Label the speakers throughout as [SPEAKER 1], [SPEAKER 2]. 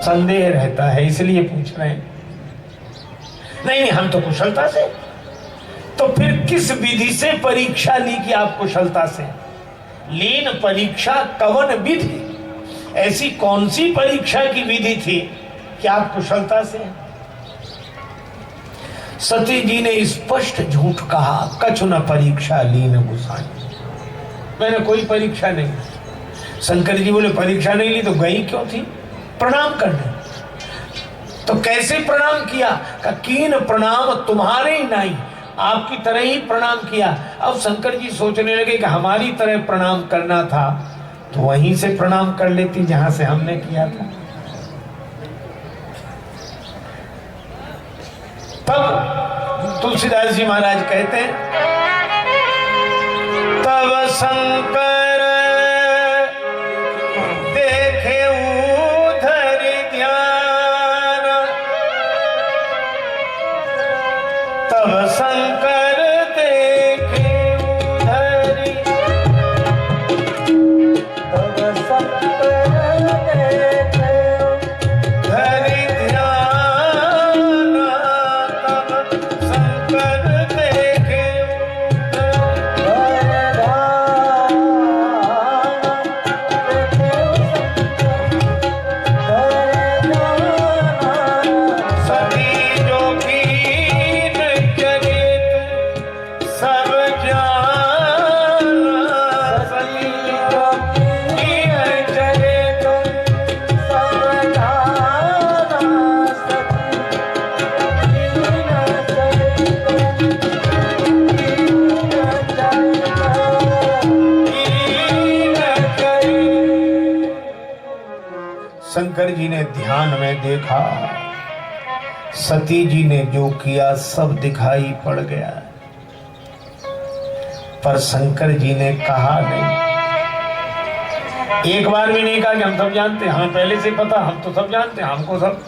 [SPEAKER 1] संदेह रहता है, इसलिए पूछ रहे हैं। नहीं, हम तो कुशलता से। तो फिर किस विधि से परीक्षा ली कि आप कुशलता से? लीन परीक्षा कवन विधि, ऐसी कौन सी परीक्षा की विधि थी कि आप कुशलता से? सती जी ने स्पष्ट झूठ कहा, कछु न परीक्षा लीन गुसाई, मैंने कोई परीक्षा नहीं। शंकर जी बोले परीक्षा नहीं ली तो गई क्यों थी? प्रणाम करने। तो कैसे प्रणाम किया? का कीन प्रणाम तुम्हारे ही नहीं, आपकी तरह ही प्रणाम किया। अब शंकर जी सोचने लगे कि हमारी तरह प्रणाम करना था तो वहीं से प्रणाम कर लेती जहां से हमने किया था। तब तुलसीदास जी महाराज कहते हैं, तब शंकर देखे उधर ध्यान, तब शंकर देखे उधर, तब शंकर देखे उधर ध्यान, तब शंकर देखे उधर ध्यान, सभी जो कीन चरित सब जाना, सभी जो कीन चरित सब जाना, शंकर जी ने ध्यान में देखा, सती जी ने जो किया सब दिखाई पड़ गया, पर शंकर जी ने कहा नहीं। एक बार भी नहीं कहा कि हम सब जानते हैं, हमें पहले से पता, हम तो सब जानते हैं, हमको सब।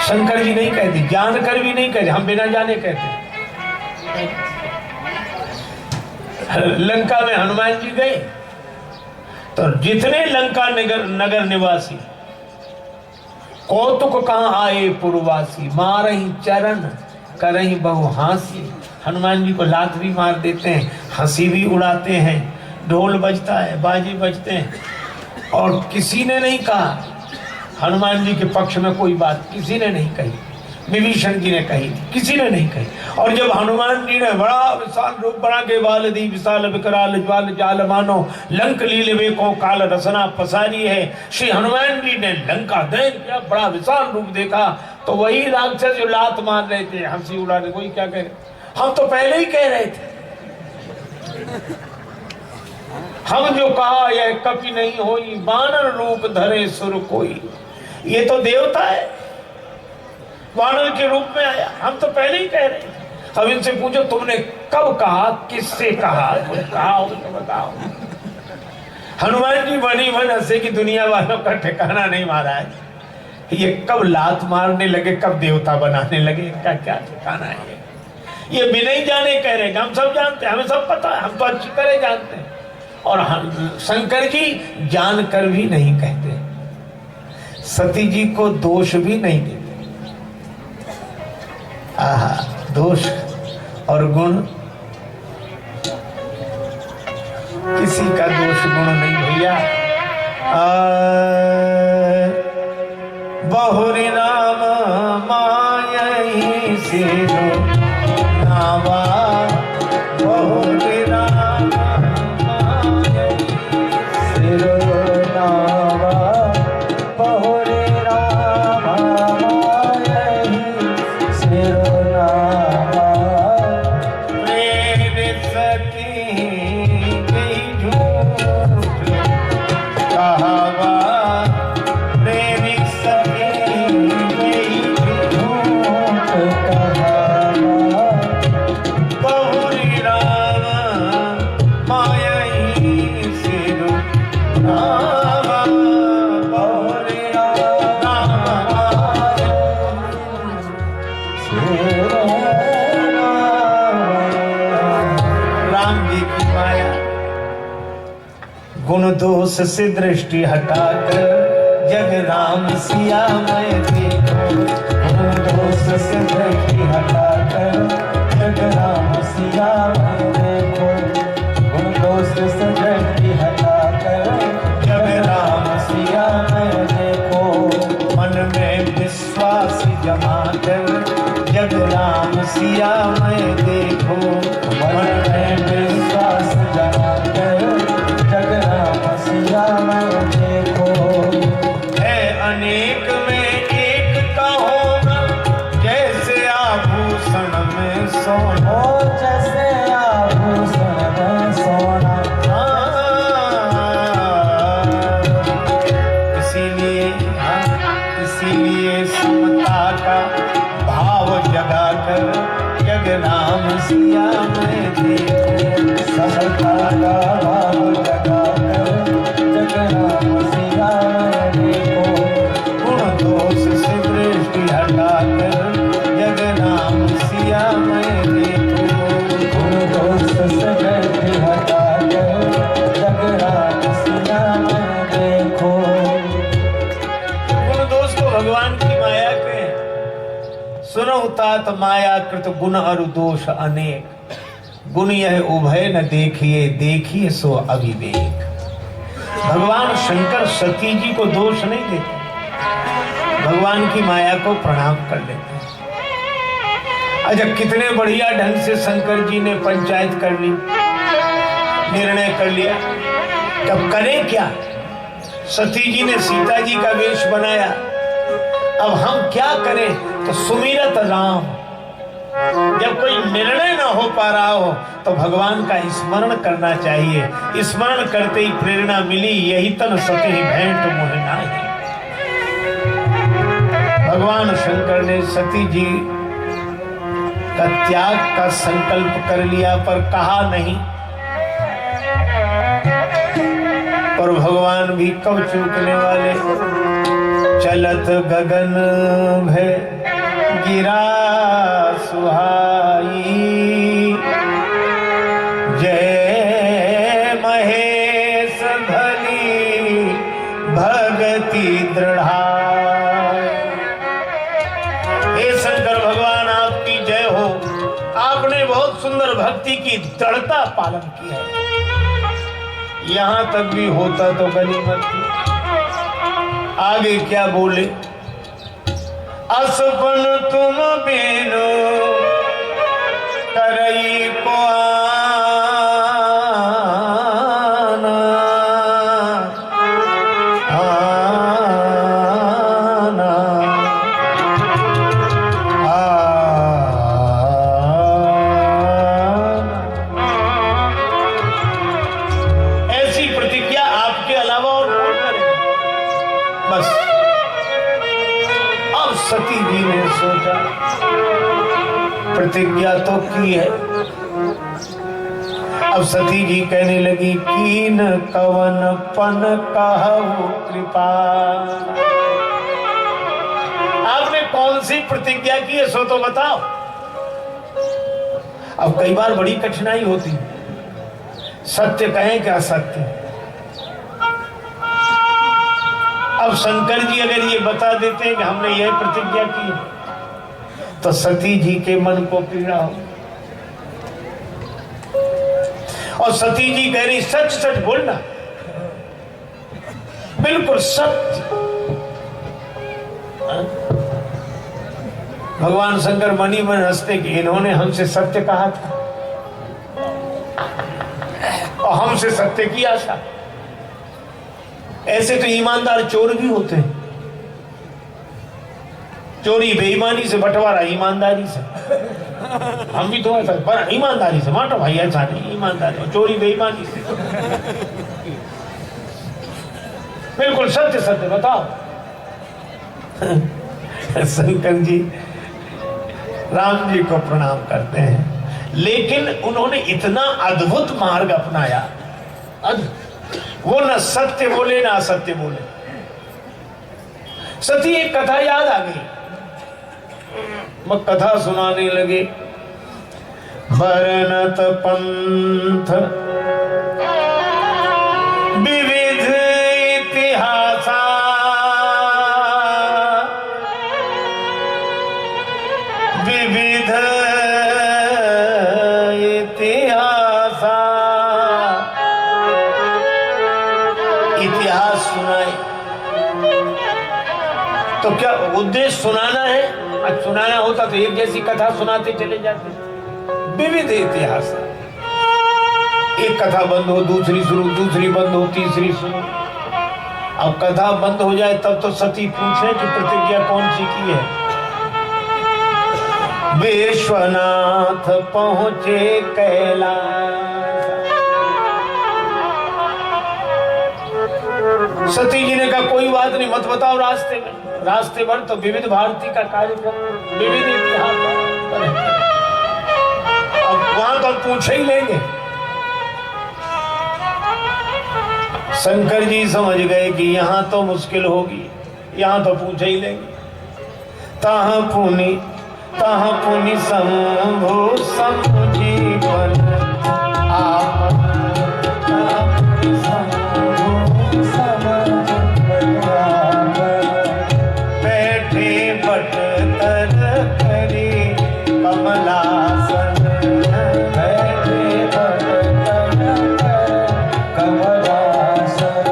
[SPEAKER 1] शंकर जी नहीं कहते, जानकर भी नहीं कहते, हम बिना जाने कहते। लंका में हनुमान जी गए तो जितने लंका नगर निवासी कौतुक कहाँ आए पुरवासी, मारही चरण करही बहु हासी। हनुमान जी को लात भी मार देते हैं, हंसी भी उड़ाते हैं, ढोल बजता है, बाजे बजते हैं, और किसी ने नहीं कहा हनुमान जी के पक्ष में कोई बात, किसी ने नहीं कही। विभीषण जी ने कही, किसी ने नहीं कही। और जब हनुमान जी ने बड़ा विशाल रूप बना के बाल दी विशाल विकराल ज्वाल जाल मानो, लंक लीले वेको काल रसना पसारी है। श्री हनुमान जी ने लंका दैन किया, बड़ा विशाल रूप देखा, तो वही राक्षस जो लात मार रहे थे, हंसी उड़ा रहे, वही क्या कह रहे, हम तो पहले ही कह रहे थे, हम जो कहा यह कपि नहीं होई, बानर रूप धरे सुर कोई। ये तो देवता है, वानर के रूप में आया, हम तो पहले ही कह रहे थे। अब इनसे पूछो तुमने कब कहा, किससे कहा, कुछ कहा हो तो बताओ। हनुमान जी बनी बन हंसे कि दुनिया वालों का ठिकाना नहीं मारा है, ये कब लात मारने लगे, कब देवता बनाने लगे, इनका क्या ठिकाना है। ये बिना ही जाने कह रहे हैं, हम सब जानते हैं, हमें सब पता है, हम तो अच्छी तरह जानते हैं। और शंकर जी जानकर भी नहीं कहते, सती जी को दोष भी नहीं देते। आहा, दोष और गुण, किसी का दोष गुण नहीं भैया। बहुरी नाम मायही सिरो नावा, बहुरी नाम मायही सिरो नावा, बहुरी नाम मायही सिरो नावा। प्रेम सती की झूठ कहावा, प्रेम सती की झूठ कहावा। गुण दोष से दृष्टि हटाकर जग राम सिया मैं देखो। गुण दोष से दृष्टि हटाकर जग राम सिया मैं देखो। गुण दोष से दृष्टि हटाकर जग राम सिया मैं देखो। मन में विश्वास जमा कर जग राम सिया मैं देखो। मन में विश्वास जमा कर जग राम सिया मैं देखो। है अनेक में एक का होना जैसे आभूषण में सोना। जैसे आभूषण में सोना। इसीलिए समता का भाव जगा कर जग राम सिया मैं देखो। समता का भाव जगा कर जग राम सिया मैं देखो। गुण दोष से दृष्टि हटा कर जग राम सिया मैं देखो। गुण दोष से दृष्टि हटा कर जग राम सिया मैं देखो। गुण दोष तो भगवान की माया के सुनो तात माया कृत गुण और दोष अनेक। गुण यह उभय न देखिए देखिए सो अविवेक। भगवान शंकर सती जी को दोष नहीं देते, भगवान की माया को प्रणाम कर लेते। अच्छा कितने बढ़िया ढंग से शंकर जी ने पंचायत कर ली, निर्णय कर लिया। तब करें क्या? सती जी ने सीता जी का वेश बनाया, अब हम क्या करें? तो सुमिरत राम। जब कोई निर्णय ना हो पा रहा हो तो भगवान का स्मरण करना चाहिए। स्मरण करते ही प्रेरणा मिली, यही तन सते ही भेंट मोह नाही। भगवान शंकर ने सती जी का त्याग का संकल्प कर लिया, पर कहा नहीं। और भगवान भी कब चूकने वाले। चलत गगन भय गिरा सुहाई, जय महेश भली भगति दृढ़ाई। हे शंकर भगवान आपकी जय हो। आपने बहुत सुंदर भक्ति की दृढ़ता पालन किया है। यहां तक भी होता तो गनीमत थी। आगे क्या बोले? असपन तुम बेनो करई को आना, आना, आना। ऐसी प्रतिज्ञा आपके अलावा और कौन करेगा? बस सती जी ने सोचा प्रतिज्ञा तो की है। अब सती जी कहने लगी कीन कवन पन कहु कृपा। आपने कौन सी प्रतिज्ञा की है सो तो बताओ। अब कई बार बड़ी कठिनाई होती, सत्य कहें क्या असत्य। अब शंकर जी अगर ये बता देते हैं कि हमने यह प्रतिज्ञा की, तो सती जी के मन को पीड़ा हो। और सती जी कह रही सच सच बोलना, बिल्कुल सत्य। भगवान शंकर मनी मन हंसते कि इन्होंने हमसे सत्य कहा था और हमसे सत्य की आशा। ऐसे तो ईमानदार चोर भी होते हैं। चोरी बेईमानी से, बंटवारा ईमानदारी से। हम भी तो ऐसा पर ईमानदारी से बांटो भाई, ऐसा नहीं ईमानदारी, चोरी बेईमानी से। बिल्कुल सत्य सत्य बताओ। शंकर जी राम जी को प्रणाम करते हैं, लेकिन उन्होंने इतना अद्भुत मार्ग अपनाया। वो न सत्य बोले न असत्य बोले। सती एक कथा याद आ गई, मैं कथा सुनाने लगे। बरनत पंथ विविध तो क्या उद्देश्य सुनाना है? आज सुनाना होता तो एक जैसी कथा सुनाते चले जाते। विविध इतिहास, एक कथा बंद हो दूसरी शुरू, दूसरी बंद हो तीसरी शुरू। अब कथा बंद हो जाए तब तो सती पूछे कि प्रतिज्ञा कौन सी की है। विश्वनाथ पहुंचे कैलाश। सती जी ने कहा कोई बात नहीं, मत बताओ रास्ते में। रास्ते भर तो विविध भारती का कार्यक्रम, विविध इतिहास। अब वहां तो पूछे ही लेंगे। शंकर जी समझ गए कि यहां तो मुश्किल होगी, यहां तो पूछे ही लेंगे। ताहा पुनि शंभु संजीवन आप बैठे बट तर करी कमलासन। बैठे बट तर कमलासन।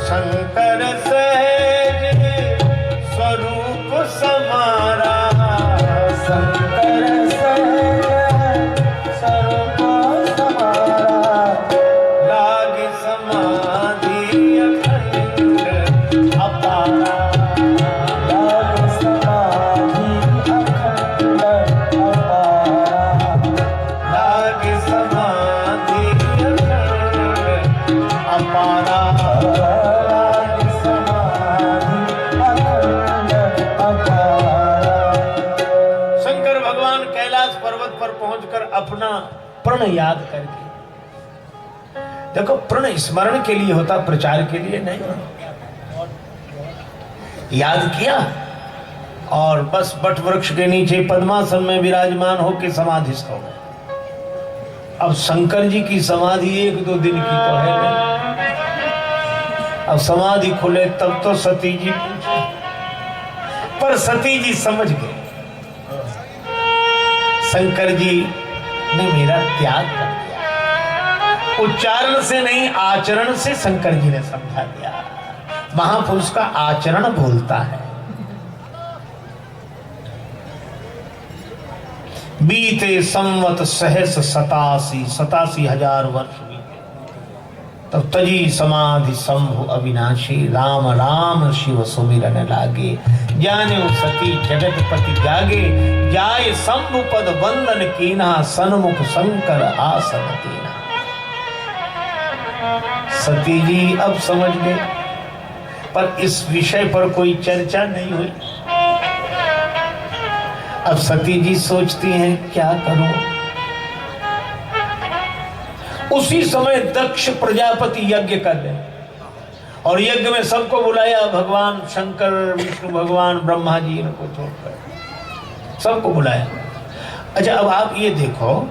[SPEAKER 1] शंकर सहज स्वरूप समारा। शंकर सहज स्वरूप समारा। लाग समाधि अखंड अपारा। लाग समाधि अखंड अपारा। लाग समाधि अखंड अपारा। लाग समाधि अखंड अपारा। शंकर भगवान कैलाश पर्वत पर पहुंचकर अपना प्रण याद करके, देखो प्रण स्मरण के लिए होता, प्रचार के लिए नहीं। याद किया और बस बट वृक्ष के नीचे पद्मासन में विराजमान होकर समाधिस्थ हो गए। अब शंकर जी की समाधि 1-2 दिन की तो है नहीं। अब समाधि खुले तब तो सती जी पूछे, पर सती जी समझ गए शंकर जी ने मेरा त्याग कर दिया। उच्चारण से नहीं, आचरण से शंकर जी ने समझा दिया। महापुरुष का आचरण बोलता है। बीते संवत सहस 87,000 वर्ष बीते, तब तजी समाधि शंभु अविनाशी। राम राम शिव सुमिरन लागे। जाने सती जगतपति जागे। जाय शंभु पद वंदन कीना। सन्मुख शंकर आसन कीना। सती जी अब समझ गए, पर इस विषय पर कोई चर्चा नहीं हुई। अब सती जी सोचती हैं क्या करूं। उसी समय दक्ष प्रजापति यज्ञ कर रहे, और यज्ञ में सबको बुलाया। भगवान शंकर, विष्णु भगवान, ब्रह्मा जी, इनको छोड़कर सबको बुलाया। अच्छा, अब आप ये देखो,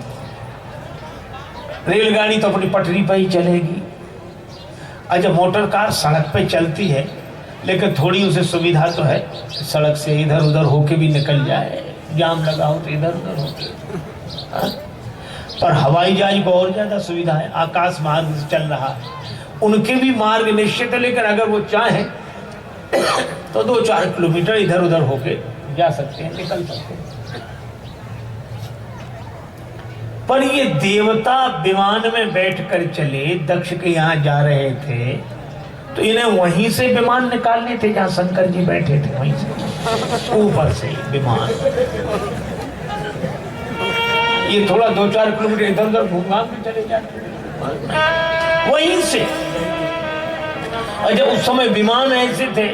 [SPEAKER 1] रेलगाड़ी तो अपनी पटरी पर ही चलेगी। अच्छा, मोटर कार सड़क पे चलती है, लेकिन थोड़ी उसे सुविधा तो है, सड़क से इधर उधर होके भी निकल जाए। जाम लगा हो तो इधर उधर होके। पर हवाई जहाज को और ज्यादा सुविधा है, आकाश मार्ग से चल रहा है। उनके भी मार्ग निश्चित है, लेकिन अगर वो चाहे तो 2-4 किलोमीटर इधर उधर होके जा सकते हैं, निकल सकते हैं। पर ये देवता विमान में बैठकर चले, दक्ष के यहाँ जा रहे थे, तो इन्हें वहीं से विमान निकालने थे जहां शंकर जी बैठे थे, वहीं से ऊपर से विमान। ये थोड़ा 2-4 किलोमीटर इधर उधर घूम घाम के चले जाते वहीं से। और जब उस समय विमान ऐसे थे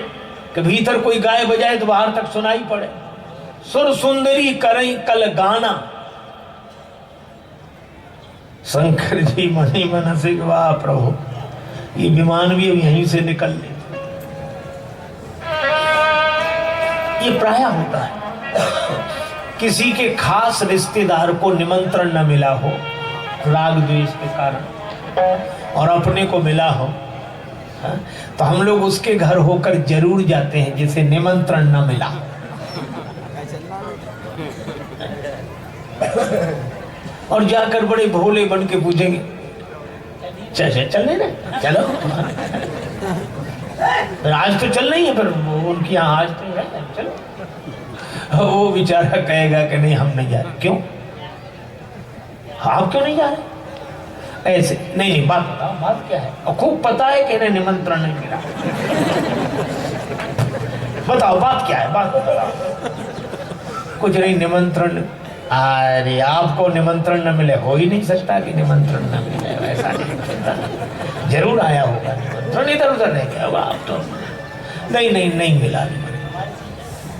[SPEAKER 1] कि भीतर कोई गाय बजाए तो बाहर तक सुनाई पड़े। सुर सुंदरी करई कल गाना। शंकर जी मनी मन से वाह प्रभु, ये विमान भी अब यहीं से निकल ले। ये प्रायः होता है, किसी के खास रिश्तेदार को निमंत्रण न मिला हो राग द्वेष के कारण, और अपने को मिला हो, तो हम लोग उसके घर होकर जरूर जाते हैं जिसे निमंत्रण न मिला। और जाकर बड़े भोले बन के पूछेंगे, चले ना, चलो। फिर आज तो चल नहीं है, फिर उनकी यहाँ आज तो है, चलो। वो बेचारा कहेगा कि नहीं हम नहीं जा रहे। क्यों? आप क्यों नहीं जा रहे? ऐसे नहीं, बात बताओ, बात क्या है? और खूब पता है कि इन्हें निमंत्रण नहीं मिला। बताओ बात क्या है, बात बताओ। कुछ नहीं, निमंत्रण। अरे आपको निमंत्रण न मिले, हो ही नहीं सकता कि निमंत्रण न मिले, ऐसा नहीं हो सकता। जरूर आया होगा निमंत्रण, इधर उधर रह गया होगा। आप तो नहीं मिला निमंत्रण।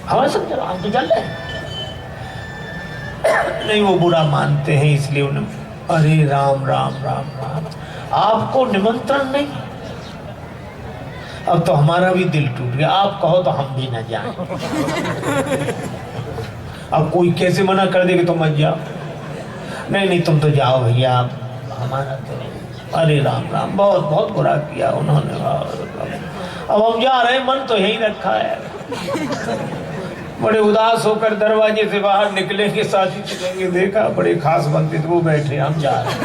[SPEAKER 1] हमें समझो, आप तो चल रहे नहीं। वो बुरा मानते हैं, इसलिए उन्हें अरे राम राम राम राम, आपको निमंत्रण नहीं। अब तो हमारा भी दिल टूट गया, आप कहो तो हम भी न जाएं। अब कोई कैसे मना कर देगा तो मत जाओ। नहीं तुम तो जाओ भैया, हमारा तो नहीं। अरे राम राम, बहुत बहुत बुरा किया उन्होंने। अब हम जा रहे हैं, मन तो यही रखा है। बड़े उदास होकर दरवाजे से बाहर निकलेंगे, साथी चलेंगे, देखा बड़े खास बनते थे वो बैठे, हम जा रहे हैं।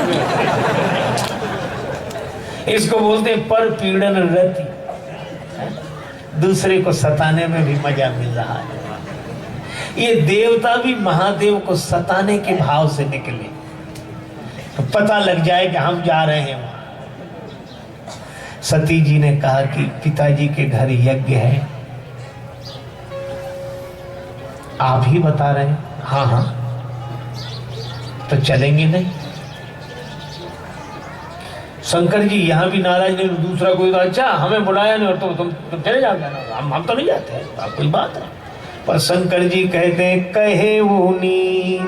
[SPEAKER 1] इसको बोलते हैं पर पीड़न रति, दूसरे को सताने में भी मजा मिल रहा है। ये देवता भी महादेव को सताने के भाव से निकले, तो पता लग जाए कि हम जा रहे हैं वहां। सती जी ने कहा कि पिताजी के घर यज्ञ है, आप ही बता रहे हैं? हाँ, तो चलेंगे नहीं? शंकर जी यहाँ भी नाराज नहीं, दूसरा कोई तो अच्छा हमें बुलाया नहीं और तुम चले जाओगे ना, हम तो नहीं जाते हैं, कोई बात है। पर शंकर जी कहते कहे वो नीक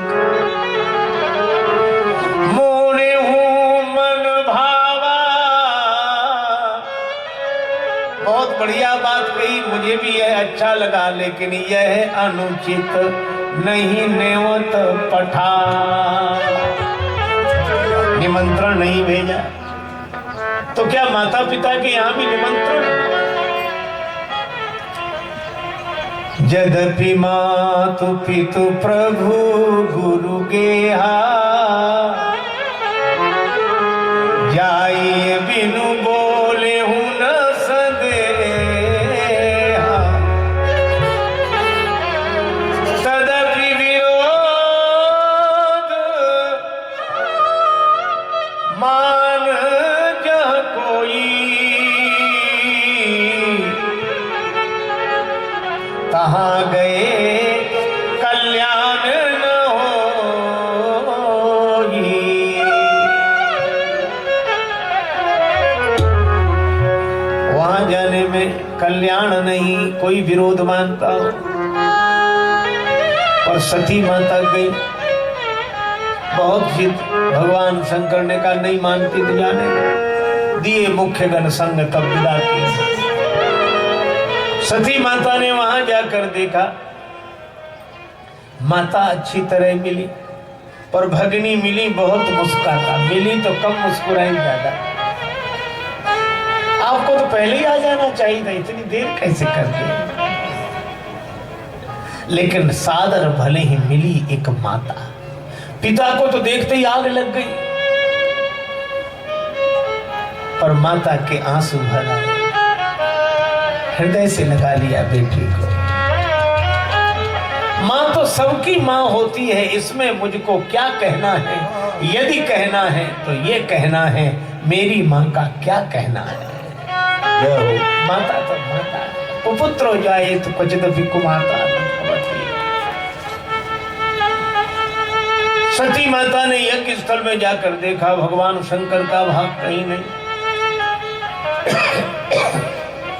[SPEAKER 1] मोरे हूँ मन भावा। बहुत बढ़िया बात कही, मुझे भी यह अच्छा लगा, लेकिन यह अनुचित नहीं नेवत पठा। निमंत्रण नहीं भेजा तो क्या माता पिता के यहाँ भी निमंत्रण? यद्यपि मातु पितु प्रभु गुरु गेहा, जाइए बिनु बोले हूँ न सदेहा। तदपि विरोध मान जह कोई, कहाँ गए कल्याण न होई। वहां जाने में कल्याण नहीं, कोई विरोध मानता हो। और सती माता गई, बहुत जिद, भगवान शंकर ने कहा नहीं मानती तो जाने, दिए मुख्य गण संग, तब विदा की। सती माता ने वहां जाकर देखा, माता अच्छी तरह मिली, पर भगनी मिली बहुत मुस्कुराता, मिली तो कम मुस्कुराई ज्यादा। आपको तो पहले ही आ जाना चाहिए था, इतनी देर कैसे कर दी? लेकिन सादर भले ही मिली एक माता, पिता को तो देखते ही आग लग गई, पर माता के आंसू भर आए, हृदय से लगा लिया बेटी को। माँ तो सबकी माँ होती है, इसमें मुझको क्या कहना है? यदि कहना है तो ये कहना है, मेरी माँ का क्या कहना है? माता तो माता, कुपुत्र हो जाए तो क्वचित कुमाता। सती माता ने यज्ञ स्थल में जाकर देखा, भगवान शंकर का भाग कहीं नहीं।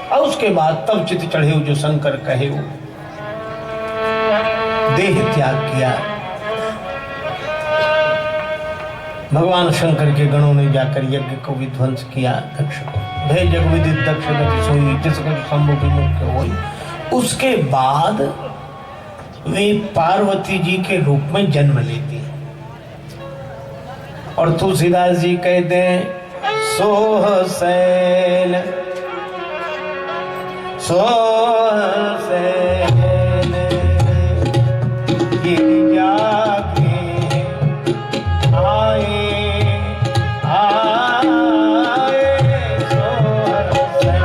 [SPEAKER 1] और उसके बाद तब चित चढ़े जो शंकर कहे, वो देह त्याग किया। भगवान शंकर के गणों ने जाकर यज्ञ को विध्वंस किया। दक्ष को भय जग विदित दक्ष गति सोई, जिसको शंभु विमुख होई। उसके बाद वे पार्वती जी के रूप में जन्म लेती है। और तुलसीदास जी कहते हैं सोह सैल गिरिजा के आए आए सोह सैल।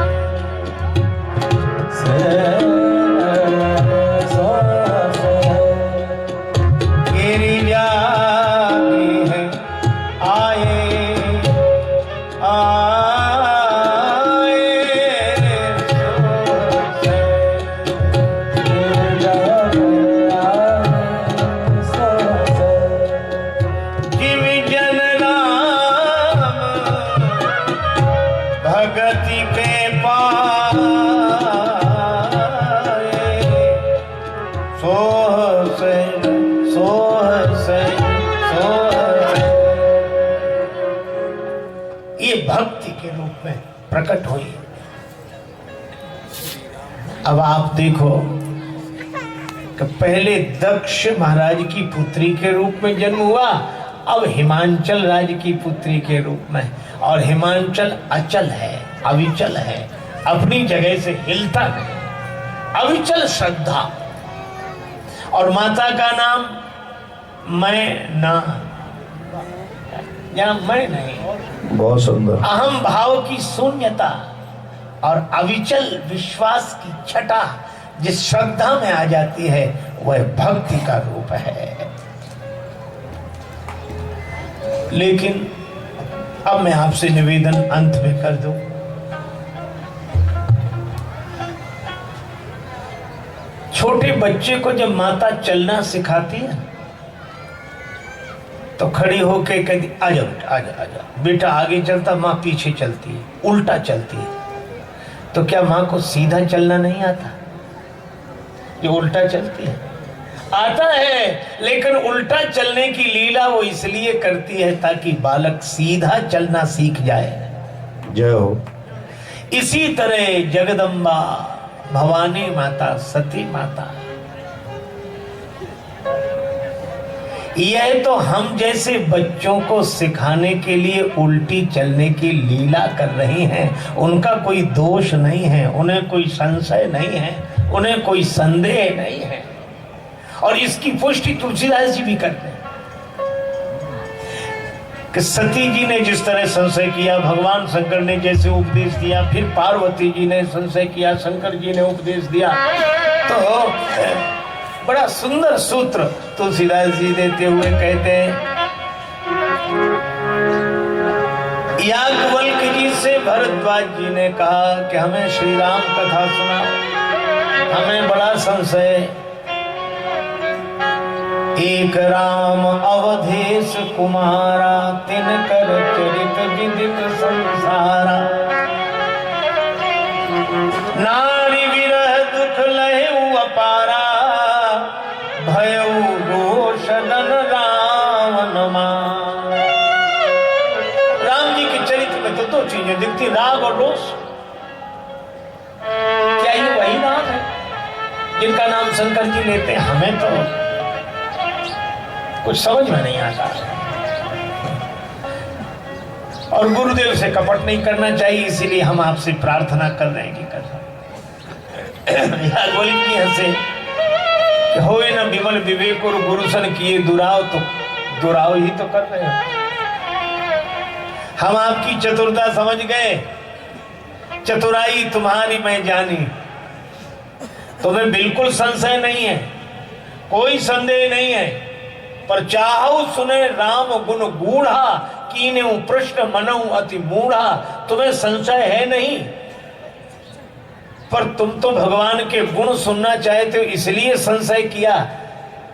[SPEAKER 1] ये भक्ति के रूप में प्रकट हुई। अब आप देखो कि पहले दक्ष महाराज की पुत्री के रूप में जन्म हुआ, अब हिमांचल राज की पुत्री के रूप में। और हिमांचल अचल है, अविचल है, अपनी जगह से हिलता नहीं, अविचल श्रद्धा। और माता का नाम मैं ना, या मैं नहीं,
[SPEAKER 2] बहुत सुंदर।
[SPEAKER 1] अहम भाव की शून्यता और अविचल विश्वास की छटा जिस श्रद्धा में आ जाती है वह भक्ति का रूप है। लेकिन अब मैं आपसे निवेदन अंत में कर दूं, छोटे बच्चे को जब माता चलना सिखाती है तो खड़ी होके कहती आजा बेटा, आजा आजा बेटा। आगे चलता, माँ पीछे चलती है, उल्टा चलती है। तो क्या माँ को सीधा चलना नहीं आता? ये उल्टा चलती है, आता है, लेकिन उल्टा चलने की लीला वो इसलिए करती है ताकि बालक सीधा चलना सीख जाए।
[SPEAKER 2] जय हो।
[SPEAKER 1] इसी तरह जगदम्बा, भवानी माता, सती माता, यह तो हम जैसे बच्चों को सिखाने के लिए उल्टी चलने की लीला कर रही हैं। उनका कोई दोष नहीं है, उन्हें कोई संशय नहीं है, उन्हें कोई संदेह नहीं है। और इसकी पुष्टि तुलसीदास जी भी करते हैं कि सती जी ने जिस तरह संशय किया, भगवान शंकर ने जैसे उपदेश दिया, फिर पार्वती जी ने संशय किया, शंकर जी ने उपदेश दिया। तो बड़ा सुंदर सूत्र तुलसीदास जी देते हुए कहते हैं, याज्ञवल्क जी से भरद्वाज जी ने कहा कि हमें श्री राम कथा सुनाओ, हमें बड़ा संशय। एक राम अवधेश कुमारा, तिनकर चरित विदित संसारा। नारी विरह दुख लहेउ अपारा, भयउ रोषदन रावण मार। राम जी के चरित्र में तो दो चीजें दिखती, राग और रोष। क्या ये वही राम है जिनका नाम शंकर जी लेते हैं? हमें तो कुछ समझ में नहीं आता। और गुरुदेव से कपट नहीं करना चाहिए, इसीलिए हम आपसे प्रार्थना कर रहे हैं कि याज्ञवल्क्य जी हंसे कि होए न विमल विवेक और गुरुसन किए दुराव, तो दुराव ही तो कर रहे हैं। हम आपकी चतुरता समझ गए, चतुराई तुम्हारी मैं जानी। तुम्हें बिल्कुल संशय नहीं है, कोई संदेह नहीं है, पर चाहु सुने राम गुण गूढ़ा, कीन्हु प्रश्न मनहु अति मूढ़ा। तुम्हें संशय है नहीं, पर तुम तो भगवान के गुण सुनना चाहते हो, इसलिए संशय किया।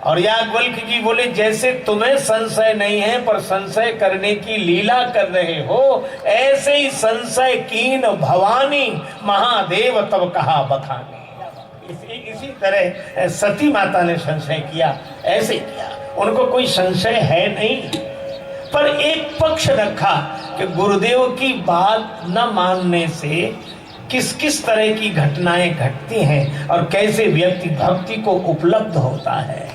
[SPEAKER 1] और याज्ञवल्क्य जी बोले, जैसे तुम्हें संशय नहीं है पर संशय करने की लीला कर रहे हो, ऐसे ही संशय कीन भवानी, महादेव तब कहा बखानी। इसी तरह सती माता ने संशय किया, ऐसे किया। उनको कोई संशय है नहीं, पर एक पक्ष रखा कि गुरुदेव की बात न मानने से किस किस तरह की घटनाएं घटती हैं और कैसे व्यक्ति भक्ति को उपलब्ध होता है।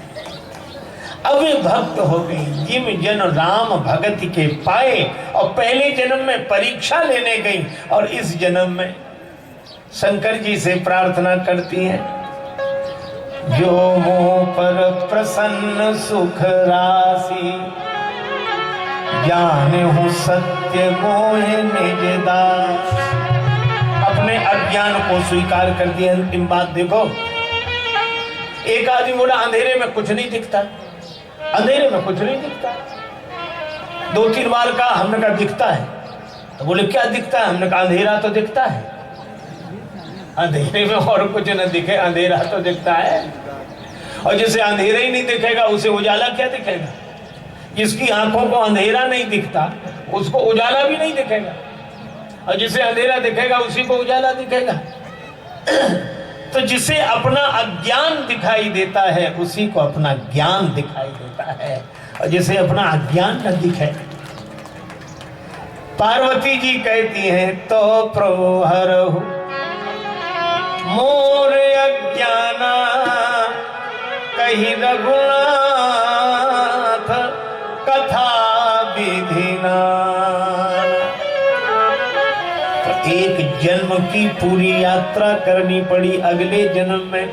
[SPEAKER 1] अब वे भक्त हो गई, जिम जन राम भगति के पाए, और पहले जन्म में परीक्षा लेने गई और इस जन्म में शंकर जी से प्रार्थना करती हैं, जो मोह पर प्रसन्न सुख राशि, जानहु सत्य मोह निज दास। अपने अज्ञान को स्वीकार कर दिया। अंतिम बात देखो, एक आदमी बोला अंधेरे में कुछ नहीं दिखता, अंधेरे में कुछ नहीं दिखता। दो तीन बार कहा, हमने कहा दिखता है। तो बोले क्या दिखता है? हमने कहा अंधेरा तो दिखता है। अंधेरे में और कुछ न दिखे, अंधेरा तो दिखता है। और जिसे अंधेरा ही नहीं दिखेगा उसे उजाला क्या दिखेगा? जिसकी आंखों को अंधेरा नहीं दिखता उसको उजाला भी नहीं दिखेगा, और जिसे अंधेरा दिखेगा उसी को उजाला दिखेगा। तो जिसे अपना अज्ञान दिखाई देता है उसी को अपना ज्ञान दिखाई देता है, और जिसे अपना अज्ञान न दिखे पार्वती जी कहती हैं तो प्रोहरहु मोर अज्ञाना कही रघुनाथ कथा विधिना। एक जन्म की पूरी यात्रा करनी पड़ी, अगले जन्म में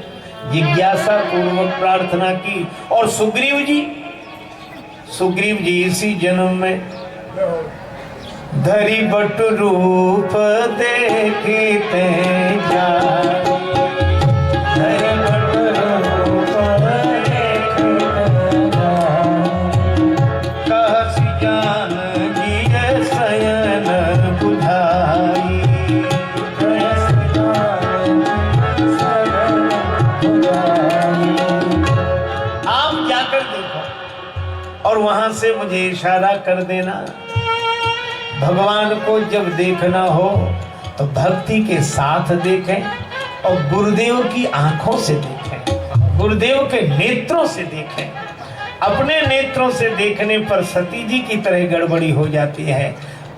[SPEAKER 1] जिज्ञासा पूर्वक प्रार्थना की। और सुग्रीव जी इसी जन्म में धरी बट रूप देखते जाए, धरी बट रूप देखते जाए, कहसी जान जी शयन बुझाई, कहसी जान जी शयन बुझाई। आप जाकर देखो और वहां से मुझे इशारा कर देना। भगवान को जब देखना हो तो भक्ति के साथ देखें और गुरुदेव की आंखों से देखें, गुरुदेव के नेत्रों से देखें। अपने नेत्रों से देखने पर सती जी की तरह गड़बड़ी हो जाती है।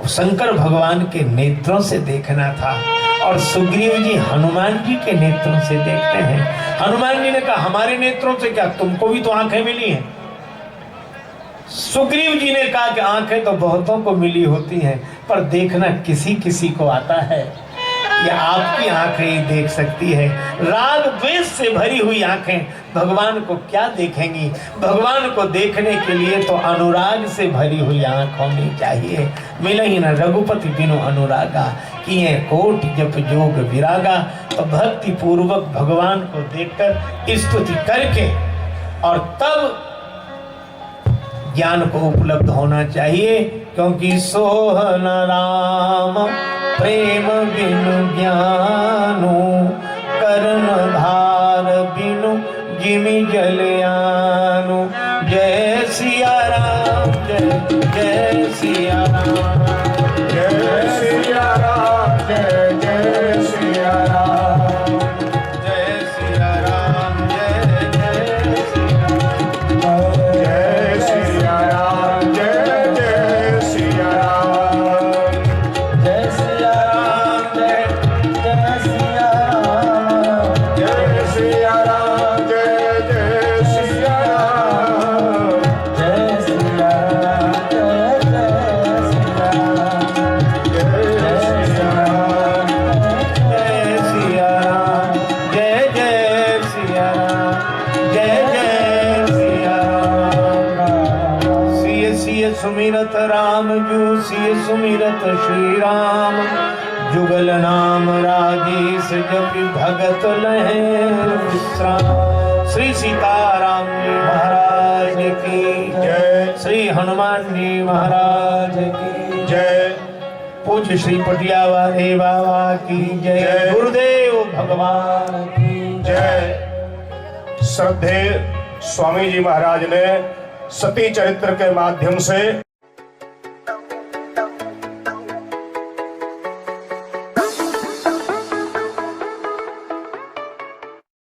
[SPEAKER 1] शंकर भगवान के नेत्रों से देखना था और सुग्रीव जी हनुमान जी के नेत्रों से देखते हैं। हनुमान जी ने कहा हमारे नेत्रों से क्या, तुमको भी तो आंखें मिली हैं। सुग्रीव जी ने कहा कि आंखें तो बहुतों को मिली होती हैं, पर देखना किसी किसी को आता है। या आपकी आंखें ही देख सकती है। राग द्वेष से भरी हुई आंखें भगवान को क्या देखेंगी। भगवान को देखने के लिए तो अनुराग से भरी हुई आंख होनी चाहिए। मिले ही न रघुपति बिनु अनुरागा, किए कोट जप जोग विरागा। तो भक्ति पूर्वक भगवान को देखकर स्तुति करके और तब ज्ञान को उपलब्ध होना चाहिए, क्योंकि सोहन राम प्रेम बिनु ज्ञानु, करण धार बिनु जिमि जलयानु। जय सिया राम, जय जय सिया राम, जय सिया राम, जय जय सिया राम, जय सिया राम, जय जय सिया राम, जय सिया राम, जय जय सिया राम, जय सिया राम, जय जय सिया राम, जय सिया राम, जय जय सिया राम, जय सिया राम, जय जय सिया राम, जय सिया राम, जय सिया राम, जय जय सिया राम, जय जय सिया राम। सिय सिय सुमिरत राम जू, सिय सुमिरत श्री राम। जुगल नाम राजेश जपि भगत लहे विश्राम। श्री सीताराम जी महाराज की जय, श्री हनुमान जी महाराज की जय, पूज्य श्री पटिया वाले बाबा की जय, गुरुदेव भगवान की
[SPEAKER 2] जय। श्रद्धेय स्वामी जी महाराज ने सती चरित्र के माध्यम से